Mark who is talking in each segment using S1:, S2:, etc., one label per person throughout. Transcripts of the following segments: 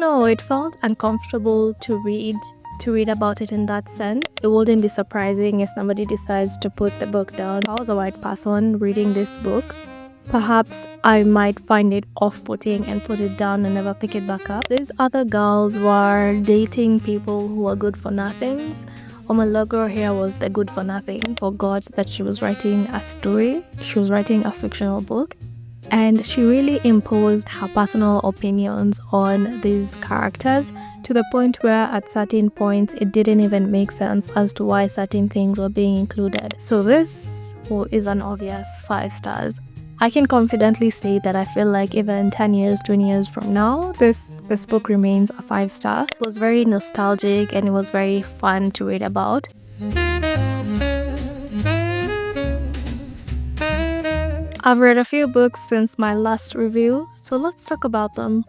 S1: know, it felt uncomfortable to read about it in that sense. It wouldn't be surprising if somebody decides to put the book down. If I was a white person reading this book, perhaps I might find it off-putting and put it down and never pick it back up. These other girls were dating people who were good for nothings. My girl here was the good for nothing. Forgot that she was writing a story. She was writing a fictional book. And she really imposed her personal opinions on these characters to the point where at certain points it didn't even make sense as to why certain things were being included. So this is an obvious 5 stars. I can confidently say that I feel like even 10 years, 20 years from now, this book remains a 5-star. It was very nostalgic and it was very fun to read about. I've read a few books since my last review, so let's talk about them.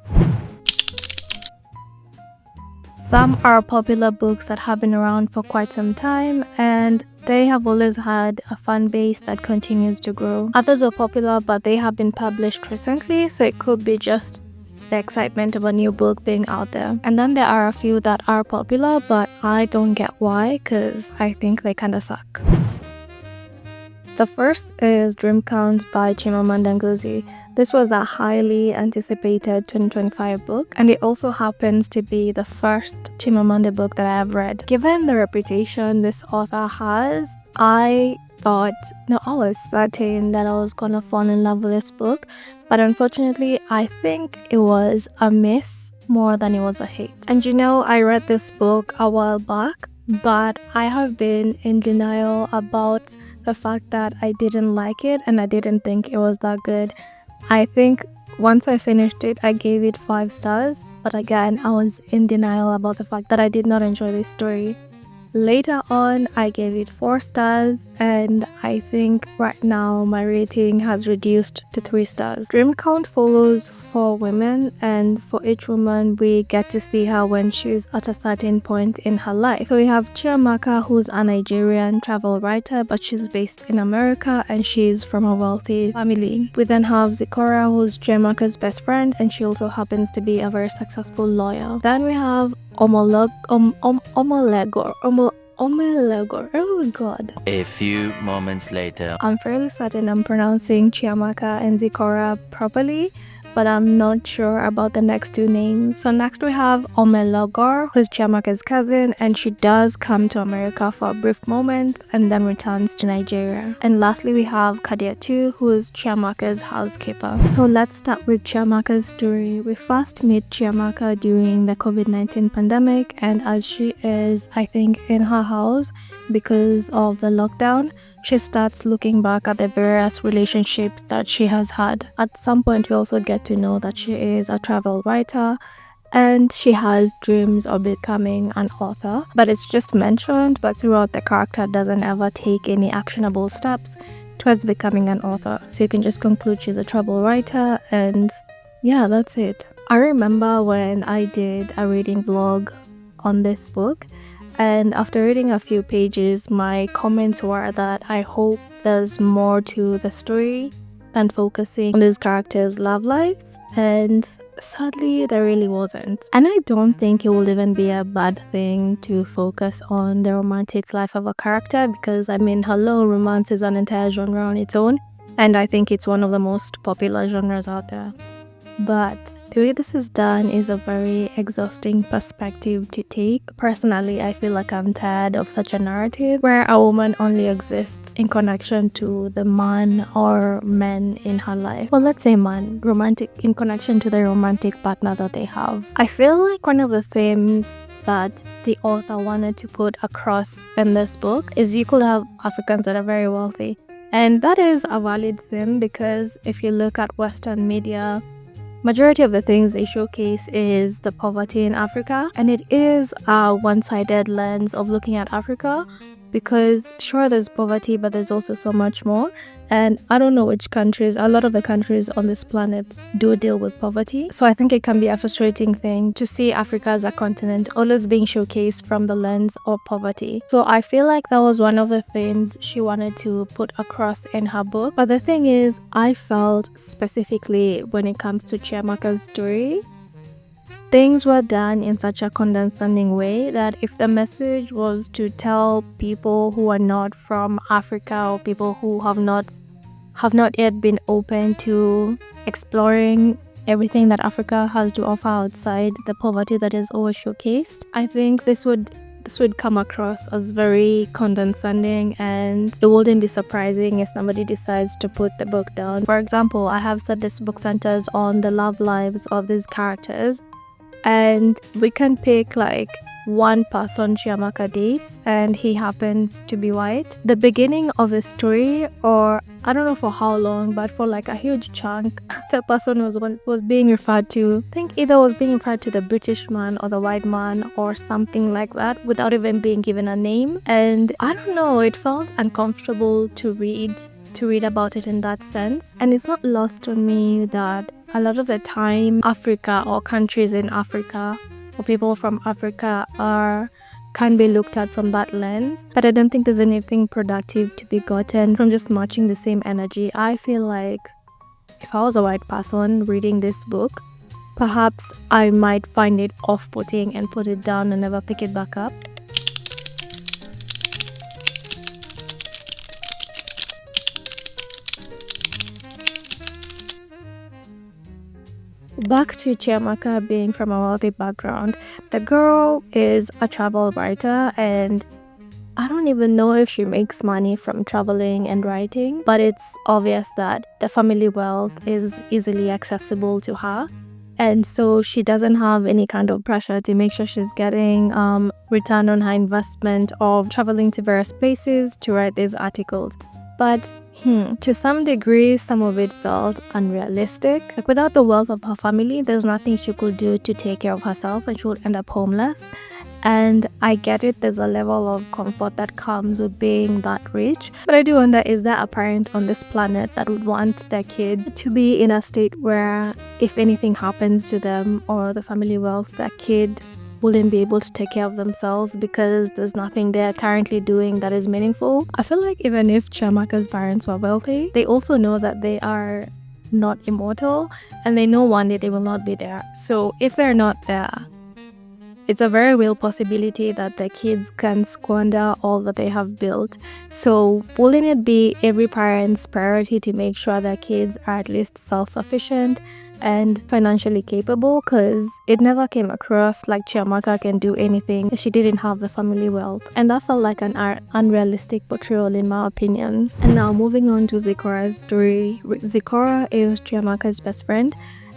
S1: Some are popular books that have been around for quite some time and they have always had a fan base that continues to grow. Others are popular but they have been published recently, so it could be just the excitement of a new book being out there. And then there are a few that are popular but I don't get why, because I think they kinda suck. The first is Dream Count by Chimamanda Ngozi. This was a highly anticipated 2025 book, and it also happens to be the first Chimamanda book that I have read. Given the reputation this author has, I was certain that I was gonna fall in love with this book, but unfortunately I think it was a miss more than it was a hate. And you know, I read this book a while back, but I have been in denial about the fact that I didn't like it and I didn't think it was that good. I think once I finished it, I gave it 5 stars, but again, I was in denial about the fact that I did not enjoy this story. Later on, I gave it 4 stars, and I think right now my rating has reduced to 3 stars. Dream Count follows 4 women, and for each woman, we get to see her when she's at a certain point in her life. So we have Chiamaka, who's a Nigerian travel writer, but she's based in America and she's from a wealthy family. We then have Zikora, who's Chiamaka's best friend, and she also happens to be a very successful lawyer. Then we have Omolegor. Oh my god.
S2: A few moments later.
S1: I'm fairly certain I'm pronouncing Chiamaka and Zikora properly, but I'm not sure about the next 2 names. So next we have Omolegor, who's Chiamaka's cousin, and she does come to America for a brief moment and then returns to Nigeria. And lastly we have Kadiatu, who is Chiamaka's housekeeper. So let's start with Chiamaka's story. We first meet Chiamaka during the COVID-19 pandemic, and as she is, I think, in her house because of the lockdown, she starts looking back at the various relationships that she has had. At some point, we also get to know that she is a travel writer and she has dreams of becoming an author. But it's just mentioned, but throughout the character doesn't ever take any actionable steps towards becoming an author. So you can just conclude she's a travel writer, and yeah, that's it. I remember when I did a reading vlog on this book, and after reading a few pages, my comments were that I hope there's more to the story than focusing on these characters' love lives, and sadly there really wasn't. And I don't think it will even be a bad thing to focus on the romantic life of a character, because I mean, hello, romance is an entire genre on its own, and I think it's one of the most popular genres out there. But the way this is done is a very exhausting perspective to take. Personally, I feel like I'm tired of such a narrative where a woman only exists in connection to the man or men in her life. Well, let's say man, romantic, in connection to the romantic partner that they have. I feel like one of the themes that the author wanted to put across in this book is you could have Africans that are very wealthy. And that is a valid thing, because if you look at Western media, majority of the things they showcase is the poverty in Africa, and it is a one-sided lens of looking at Africa, because sure, there's poverty, but there's also so much more. And I don't know which countries, a lot of the countries on this planet do deal with poverty. So I think it can be a frustrating thing to see Africa as a continent always being showcased from the lens of poverty. So I feel like that was one of the things she wanted to put across in her book. But the thing is, I felt specifically when it comes to Chiamaka's story, things were done in such a condescending way that if the message was to tell people who are not from Africa or people who have not yet been open to exploring everything that Africa has to offer outside the poverty that is always showcased, I think this would come across as very condescending, and it wouldn't be surprising if somebody decides to put the book down. For example, I have said this book centers on the love lives of these characters, and we can pick like one person Chiamaka dates and he happens to be white. The beginning of the story, or I don't know for how long, but for like a huge chunk, the person was being referred to, I think either was being referred to the British man or the white man or something like that, without even being given a name. And I don't know, it felt uncomfortable to read about it in that sense. And it's not lost on me that a lot of the time Africa or countries in Africa or people from Africa can be looked at from that lens, but I don't think there's anything productive to be gotten from just matching the same energy. I feel like if I was a white person reading this book, perhaps I might find it off-putting and put it down and never pick it back up. Back to Chiamaka being from a wealthy background, the girl is a travel writer, and I don't even know if she makes money from traveling and writing, but it's obvious that the family wealth is easily accessible to her. And so she doesn't have any kind of pressure to make sure she's getting return on her investment of traveling to various places to write these articles. But to some degree, some of it felt unrealistic. Like, without the wealth of her family, there's nothing she could do to take care of herself, and she would end up homeless. And I get it, there's a level of comfort that comes with being that rich. But I do wonder, is there a parent on this planet that would want their kid to be in a state where if anything happens to them or the family wealth, their kid wouldn't be able to take care of themselves because there's nothing they're currently doing that is meaningful? I feel like even if Chiamaka's parents were wealthy, they also know that they are not immortal, and they know one day they will not be there. So if they're not there, it's a very real possibility that the kids can squander all that they have built. So wouldn't it be every parent's priority to make sure their kids are at least self-sufficient and financially capable? Because it never came across like Chiamaka can do anything if she didn't have the family wealth, and that felt like an unrealistic portrayal in my opinion. And now moving on to Zikora's story. Zikora is Chiamaka's best friend,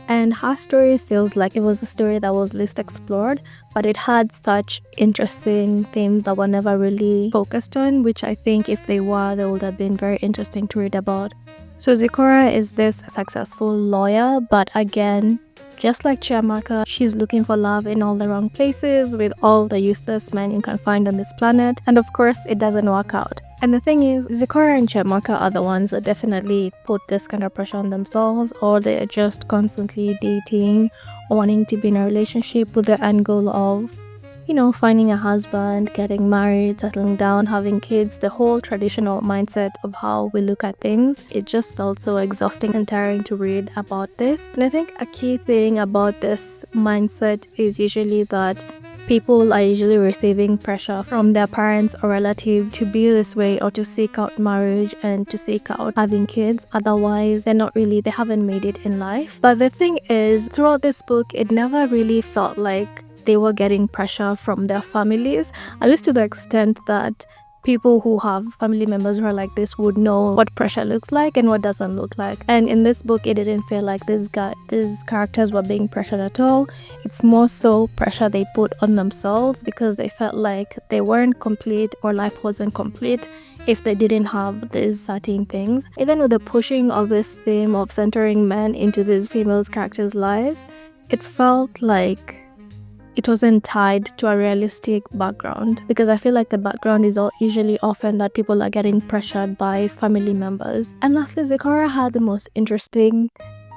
S1: and her story feels like it was a story that was least explored, but it had such interesting themes that were never really focused on, which I think if they were, they would have been very interesting to read about. So Zikora is this successful lawyer, but again, just like Chiamaka, she's looking for love in all the wrong places with all the useless men you can find on this planet, and of course it doesn't work out. And the thing is, Zikora and Chiamaka are the ones that definitely put this kind of pressure on themselves, or they're just constantly dating or wanting to be in a relationship with the end goal of, finding a husband, getting married, settling down, having kids, the whole traditional mindset of how we look at things. It just felt so exhausting and tiring to read about this. And I think a key thing about this mindset is usually that people are usually receiving pressure from their parents or relatives to be this way, or to seek out marriage and to seek out having kids. Otherwise, they haven't made it in life. But the thing is, throughout this book, it never really felt like they were getting pressure from their families, at least to the extent that people who have family members who are like this would know what pressure looks like and what doesn't look like. And in this book, it didn't feel like these characters were being pressured at all. It's more so pressure they put on themselves because they felt like they weren't complete, or life wasn't complete, if they didn't have these certain things. Even with the pushing of this theme of centering men into these female characters' lives, it felt like it wasn't tied to a realistic background, because I feel like the background is usually often that people are getting pressured by family members. And lastly, Zikora had the most interesting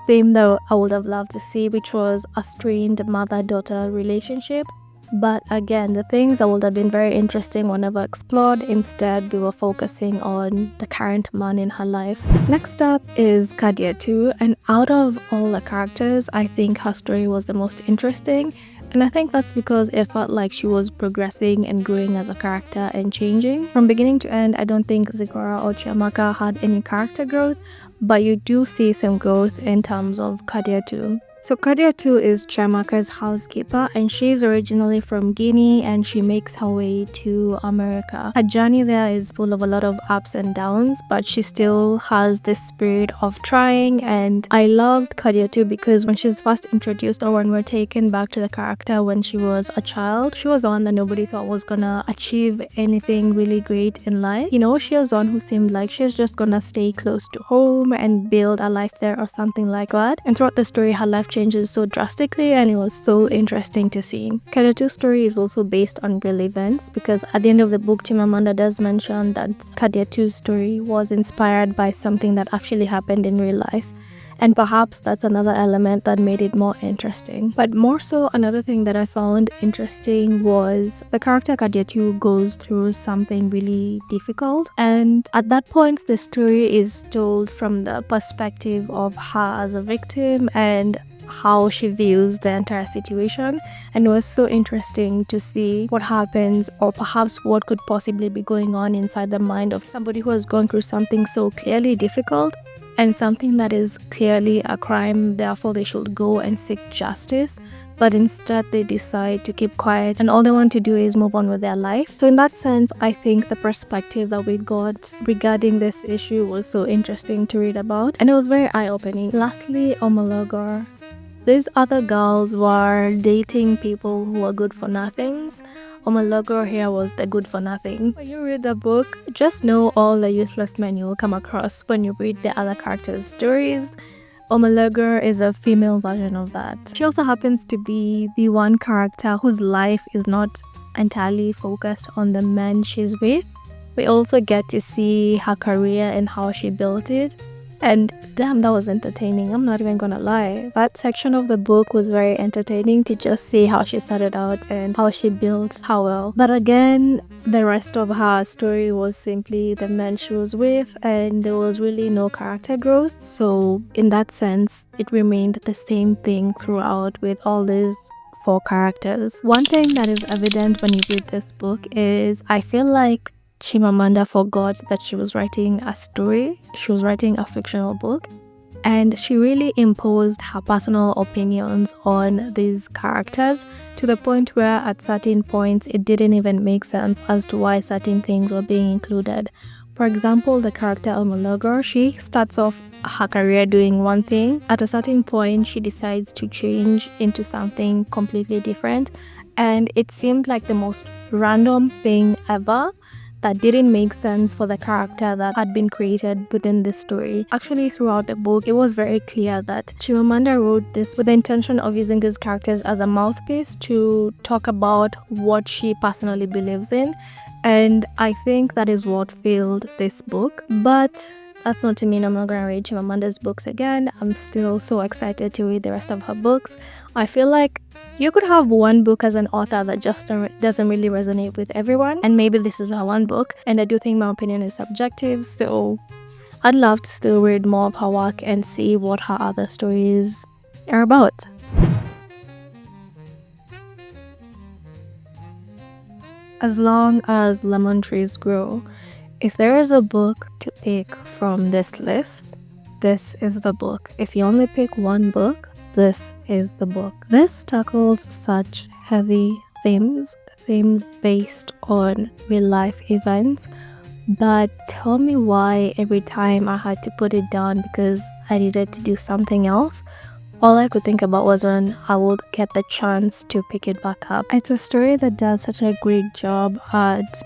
S1: theme that I would have loved to see, which was a strained mother-daughter relationship. But again, the things that would have been very interesting were never explored. Instead, we were focusing on the current man in her life. Next up is Kadia 2, and out of all the characters, I think her story was the most interesting. And I think that's because it felt like she was progressing and growing as a character and changing. From beginning to end, I don't think Zikora or Chiamaka had any character growth, but you do see some growth in terms of Kadia 2. So Kadia 2 is Chiamaka's housekeeper, and she's originally from Guinea and she makes her way to America. Her journey there is full of a lot of ups and downs, but she still has this spirit of trying. And I loved Kadia 2 because when she's first introduced, or when we're taken back to the character when she was a child, she was the one that nobody thought was gonna achieve anything really great in life. You know, she was the one who seemed like she's just gonna stay close to home and build a life there or something like that. And throughout the story, her life changes so drastically, and it was so interesting to see. Kadia 2's story is also based on real events, because at the end of the book, Chimamanda does mention that Kadia 2's story was inspired by something that actually happened in real life. And perhaps that's another element that made it more interesting. But more so, another thing that I found interesting was the character Kadia 2 goes through something really difficult. And at that point, the story is told from the perspective of her as a victim and how she views the entire situation. And it was so interesting to see what happens, or perhaps what could possibly be going on inside the mind of somebody who has gone through something so clearly difficult and something that is clearly a crime. Therefore they should go and seek justice, but instead they decide to keep quiet and all they want to do is move on with their life. So in that sense, I think the perspective that we got regarding this issue was so interesting to read about, and it was very eye-opening. Lastly, Omologur. These other girls were dating people who were good for nothings. Omologur here was the good for nothing. When you read the book, just know all the useless men you will come across when you read the other characters' stories. Omologur is a female version of that. She also happens to be the one character whose life is not entirely focused on the men she's with. We also get to see her career and how she built it. And damn, that was entertaining. I'm not even gonna lie. That section of the book was very entertaining to just see how she started out and how she built how well. But again, the rest of her story was simply the men she was with, and there was really no character growth. So in that sense, it remained the same thing throughout with all these 4 characters. One thing that is evident when you read this book is I feel like Chimamanda forgot that she was writing a story. She was writing a fictional book, and she really imposed her personal opinions on these characters to the point where at certain points it didn't even make sense as to why certain things were being included. For example, the character Omologur, she starts off her career doing one thing. At a certain point, she decides to change into something completely different, and it seemed like the most random thing ever that didn't make sense for the character that had been created within this story. Actually, throughout the book, it was very clear that Chimamanda wrote this with the intention of using these characters as a mouthpiece to talk about what she personally believes in. And I think that is what failed this book. But that's not to mean I'm not going to read Chimamanda's books again. I'm still so excited to read the rest of her books. I feel like you could have one book as an author that just doesn't really resonate with everyone, and maybe this is her one book, and I do think my opinion is subjective, so I'd love to still read more of her work and see what her other stories are about. As long as lemon trees grow, if there is a book to pick from this list, this is the book. If you only pick one book, this is the book. This tackles such heavy themes based on real life events, but tell me why every time I had to put it down because I needed to do something else, all I could think about was when I would get the chance to pick it back up. It's a story that does such a great job at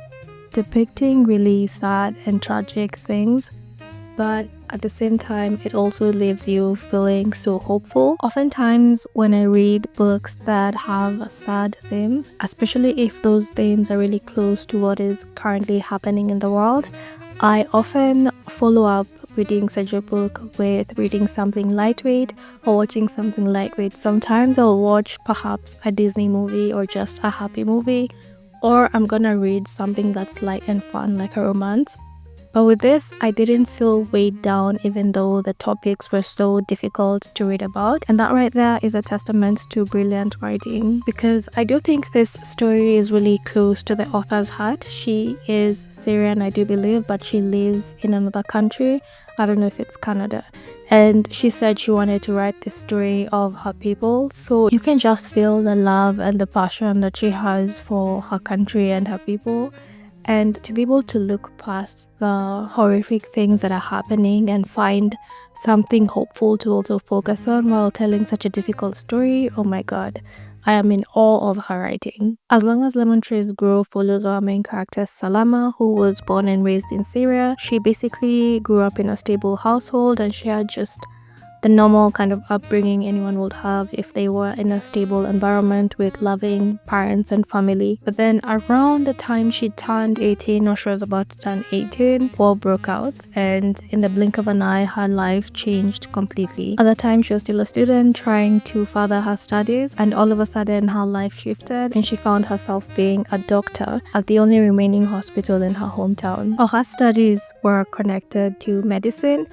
S1: depicting really sad and tragic things, but at the same time it also leaves you feeling so hopeful. Oftentimes when I read books that have sad themes, especially if those themes are really close to what is currently happening in the world, I often follow up reading such a book with reading something lightweight or watching something lightweight. Sometimes I'll watch perhaps a Disney movie or just a happy movie, or I'm gonna read something that's light and fun like a romance. But with this, I didn't feel weighed down even though the topics were so difficult to read about. And that right there is a testament to brilliant writing, because I do think this story is really close to the author's heart. She is Syrian, I do believe, but she lives in another country. I don't know if it's Canada. And she said she wanted to write this story of her people. So you can just feel the love and the passion that she has for her country and her people. And to be able to look past the horrific things that are happening and find something hopeful to also focus on while telling such a difficult story, oh my god, I am in awe of her writing. As Long as Lemon Trees Grow follows our main character Salama, who was born and raised in Syria. She basically grew up in a stable household, and she had just the normal kind of upbringing anyone would have if they were in a stable environment with loving parents and family. But then around the time she turned 18, or she was about to turn 18, war broke out, and in the blink of an eye, her life changed completely. At the time, she was still a student trying to further her studies, and all of a sudden her life shifted and she found herself being a doctor at the only remaining hospital in her hometown. All her studies were connected to medicine,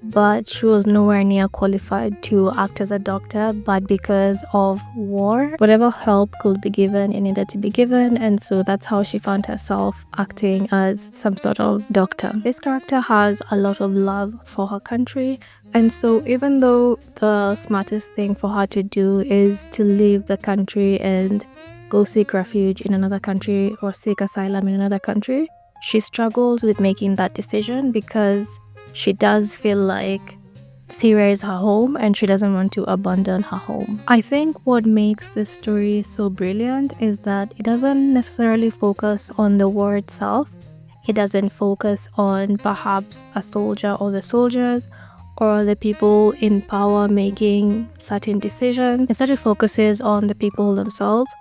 S1: but she was nowhere near qualified to act as a doctor. But because of war, whatever help could be given, it needed to be given, and so that's how she found herself acting as some sort of doctor. This character has a lot of love for her country, and so even though the smartest thing for her to do is to leave the country and go seek refuge in another country or seek asylum in another country, she struggles with making that decision because she does feel like Syria is her home and she doesn't want to abandon her home. I think what makes this story so brilliant is that it doesn't necessarily focus on the war itself. It doesn't focus on perhaps a soldier or the soldiers or the people in power making certain decisions. Instead, it focuses on the people themselves,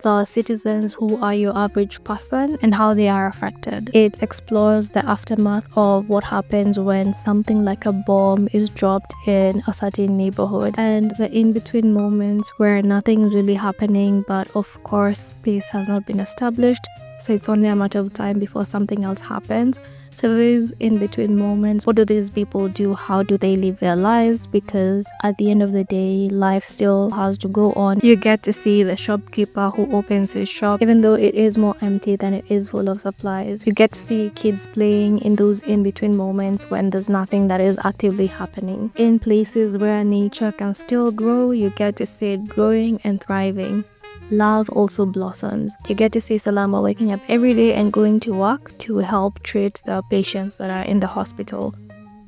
S1: the citizens who are your average person, and how they are affected. It explores the aftermath of what happens when something like a bomb is dropped in a certain neighborhood, and the in-between moments where nothing's really happening, but of course peace has not been established, so it's only a matter of time before something else happens. So these in-between moments, what do these people do? How do they live their lives? Because at the end of the day, life still has to go on. You get to see the shopkeeper who opens his shop, even though it is more empty than it is full of supplies. You get to see kids playing in those in-between moments when there's nothing that is actively happening. In places where nature can still grow, you get to see it growing and thriving. Love also blossoms. You get to see Salama waking up every day and going to work to help treat the patients that are in the hospital.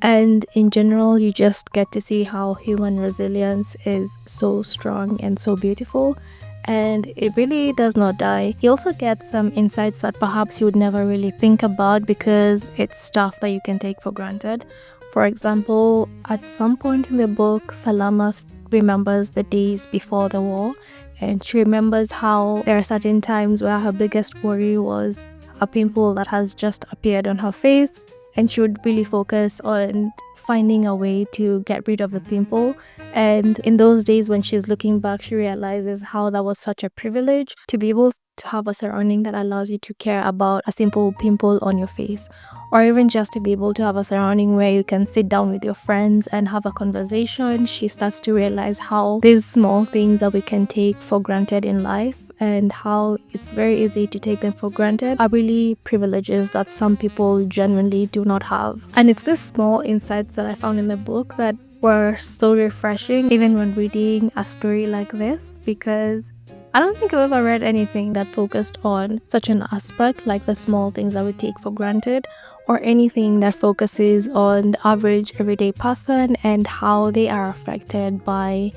S1: And in general, you just get to see how human resilience is so strong and so beautiful, and it really does not die. You also get some insights that perhaps you would never really think about because it's stuff that you can take for granted. For example, at some point in the book, Salama remembers the days before the war, and she remembers how there are certain times where her biggest worry was a pimple that has just appeared on her face, and she would really focus on finding a way to get rid of the pimple. And in those days when she's looking back, she realizes how that was such a privilege to be able to have a surrounding that allows you to care about a simple pimple on your face, or even just to be able to have a surrounding where you can sit down with your friends and have a conversation. She starts to realize how these small things that we can take for granted in life, and how it's very easy to take them for granted, are really privileges that some people genuinely do not have. And it's these small insights that I found in the book that were so refreshing even when reading a story like this, because I don't think I've ever read anything that focused on such an aspect like the small things that we take for granted, or anything that focuses on the average everyday person and how they are affected by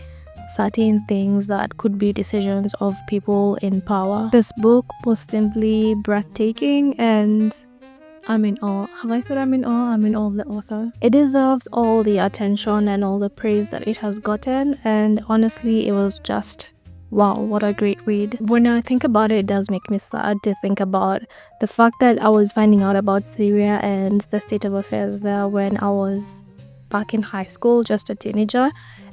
S1: certain things that could be decisions of people in power. This book was simply breathtaking, and I'm in awe. Have I said I'm in awe? I'm in awe of the author. It deserves all the attention and all the praise that it has gotten, and honestly, it was just wow, what a great read. When I think about it, it does make me sad to think about the fact that I was finding out about Syria and the state of affairs there when I was back in high school, just a teenager,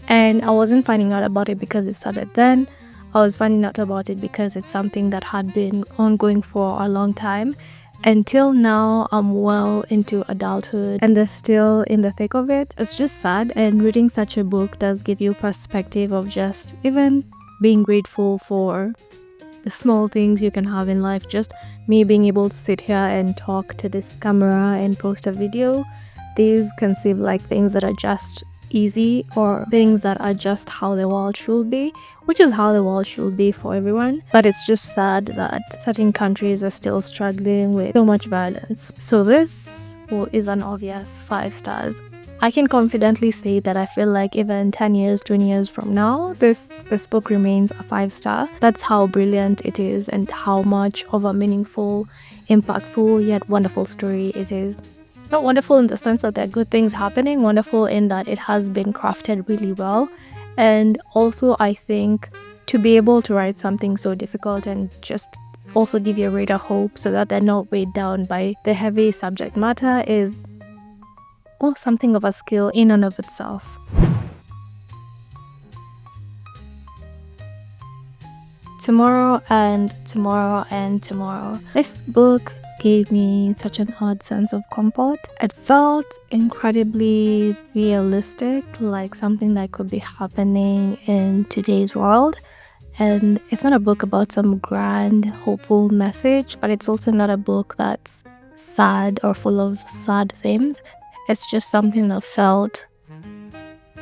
S1: and I wasn't finding out about it because it started then. I was finding out about it because it's something that had been ongoing for a long time. Until now, I'm well into adulthood and they're still in the thick of it. It's just sad, and reading such a book does give you perspective of just even being grateful for the small things you can have in life. Just me being able to sit here and talk to this camera and post a video. These can seem like things that are just easy or things that are just how the world should be, which is how the world should be for everyone. But it's just sad that certain countries are still struggling with so much violence. So this is an obvious 5 stars. I can confidently say that I feel like even 10 years, 20 years from now, this book remains a 5-star. That's how brilliant it is and how much of a meaningful, impactful, yet wonderful story it is. Not wonderful in the sense that there are good things happening, wonderful in that it has been crafted really well. And also I think to be able to write something so difficult and just also give your reader hope so that they're not weighed down by the heavy subject matter is something of a skill in and of itself. Tomorrow and Tomorrow and Tomorrow. This book gave me such an odd sense of comfort. It felt incredibly realistic, like something that could be happening in today's world. And it's not a book about some grand, hopeful message, but it's also not a book that's sad or full of sad themes. It's just something that felt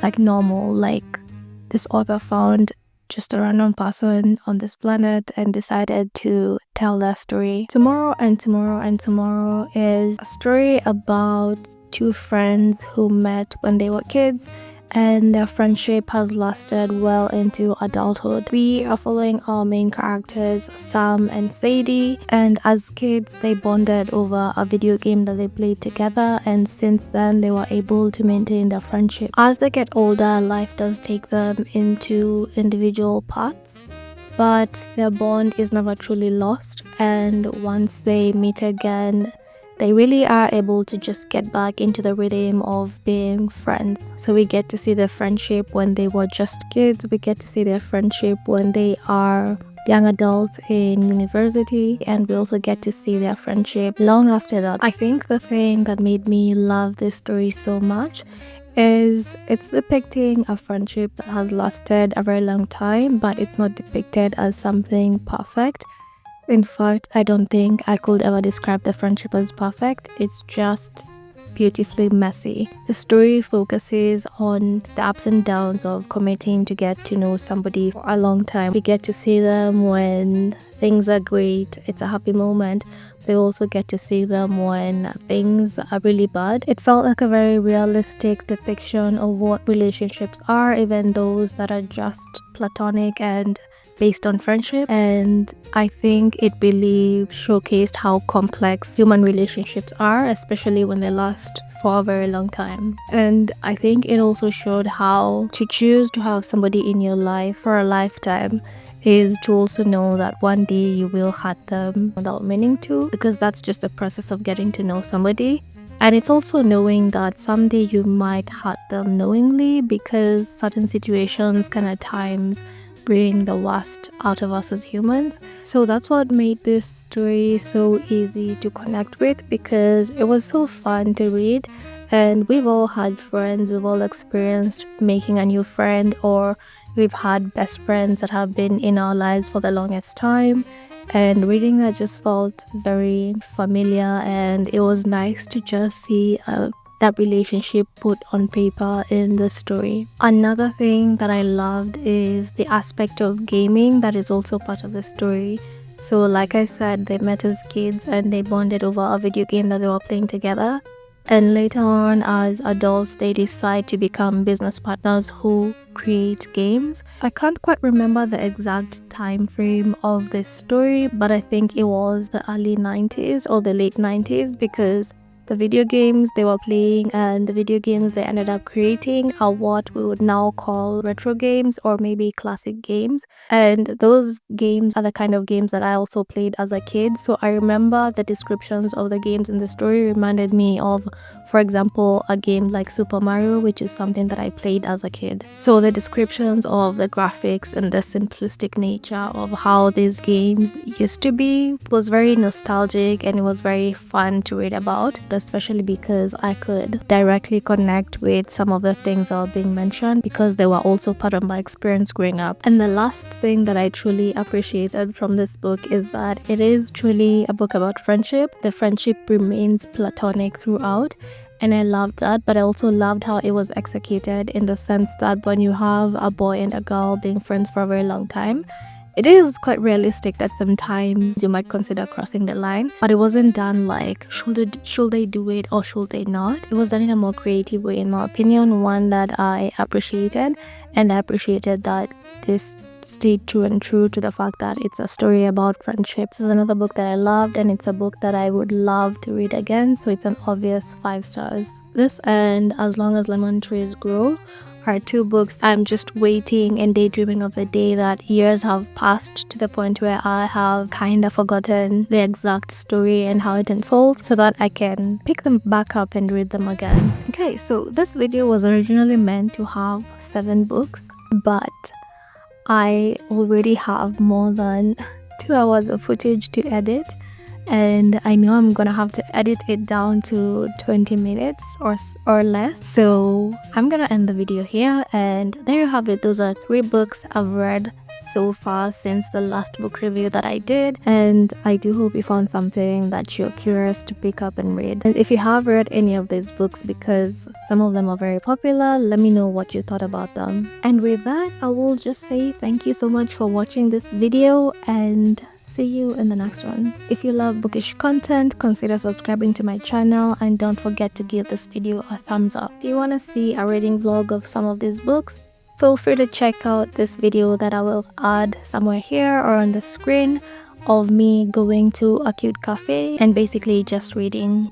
S1: like normal, like this author found just a random person on this planet and decided to tell their story. Tomorrow and Tomorrow and Tomorrow is a story about 2 friends who met when they were kids, and their friendship has lasted well into adulthood. We are following our main characters, Sam and Sadie, and as kids they bonded over a video game that they played together, and since then they were able to maintain their friendship. As they get older, life does take them into individual paths, but their bond is never truly lost, and once they meet again, they really are able to just get back into the rhythm of being friends. So we get to see their friendship when they were just kids. We get to see their friendship when they are young adults in university, and we also get to see their friendship long after that. I think the thing that made me love this story so much is it's depicting a friendship that has lasted a very long time, but it's not depicted as something perfect. In fact, I don't think I could ever describe the friendship as perfect. It's just beautifully messy. The story focuses on the ups and downs of committing to get to know somebody for a long time. We get to see them when things are great, it's a happy moment. We also get to see them when things are really bad. It felt like a very realistic depiction of what relationships are, even those that are just platonic and based on friendship. And I think it really showcased how complex human relationships are, especially when they last for a very long time. And I think it also showed how to choose to have somebody in your life for a lifetime is to also know that one day you will hurt them without meaning to, because that's just the process of getting to know somebody. And it's also knowing that someday you might hurt them knowingly, because certain situations can at times bring the worst out of us as humans. So that's what made this story so easy to connect with, because it was so fun to read. And we've all had friends, we've all experienced making a new friend, or we've had best friends that have been in our lives for the longest time. And reading that just felt very familiar, and it was nice to just see that relationship put on paper in the story. Another thing that I loved is the aspect of gaming that is also part of the story. So like I said, they met as kids and they bonded over a video game that they were playing together. And later on, as adults, they decide to become business partners who create games. I can't quite remember the exact time frame of this story, but I think it was the early 90s or the late 90s, because the video games they were playing and the video games they ended up creating are what we would now call retro games or maybe classic games. And those games are the kind of games that I also played as a kid. So I remember the descriptions of the games in the story reminded me of, for example, a game like Super Mario, which is something that I played as a kid. So the descriptions of the graphics and the simplistic nature of how these games used to be was very nostalgic, and it was very fun to read about, especially because I could directly connect with some of the things that were being mentioned because they were also part of my experience growing up. And the last thing that I truly appreciated from this book is that it is truly a book about friendship. The friendship remains platonic throughout, and I loved that, but I also loved how it was executed in the sense that when you have a boy and a girl being friends for a very long time, it is quite realistic that sometimes you might consider crossing the line, but it wasn't done like should they do it or should they not. It was done in a more creative way, in my opinion, one that I appreciated, and I appreciated that this stayed true to the fact that it's a story about friendship. This is another book that I loved, and it's a book that I would love to read again, so it's an obvious 5 stars. This and As Long as Lemon Trees Grow are 2 books I'm just waiting and daydreaming of the day that years have passed to the point where I have kind of forgotten the exact story and how it unfolds, so that I can pick them back up and read them again. Okay, so this video was originally meant to have 7 books, but I already have more than 2 hours of footage to edit, and I know I'm gonna have to edit it down to 20 minutes or less. So I'm gonna end the video here, and there you have it. Those are 3 books I've read so far since the last book review that I did, and I do hope you found something that you're curious to pick up and read. And if you have read any of these books, because some of them are very popular, let me know what you thought about them. And with that, I will just say thank you so much for watching this video, and see you in the next one. If you love bookish content, consider subscribing to my channel, and don't forget to give this video a thumbs up. If you want to see a reading vlog of some of these books, feel free to check out this video that I will add somewhere here or on the screen of me going to a cute cafe and basically just reading.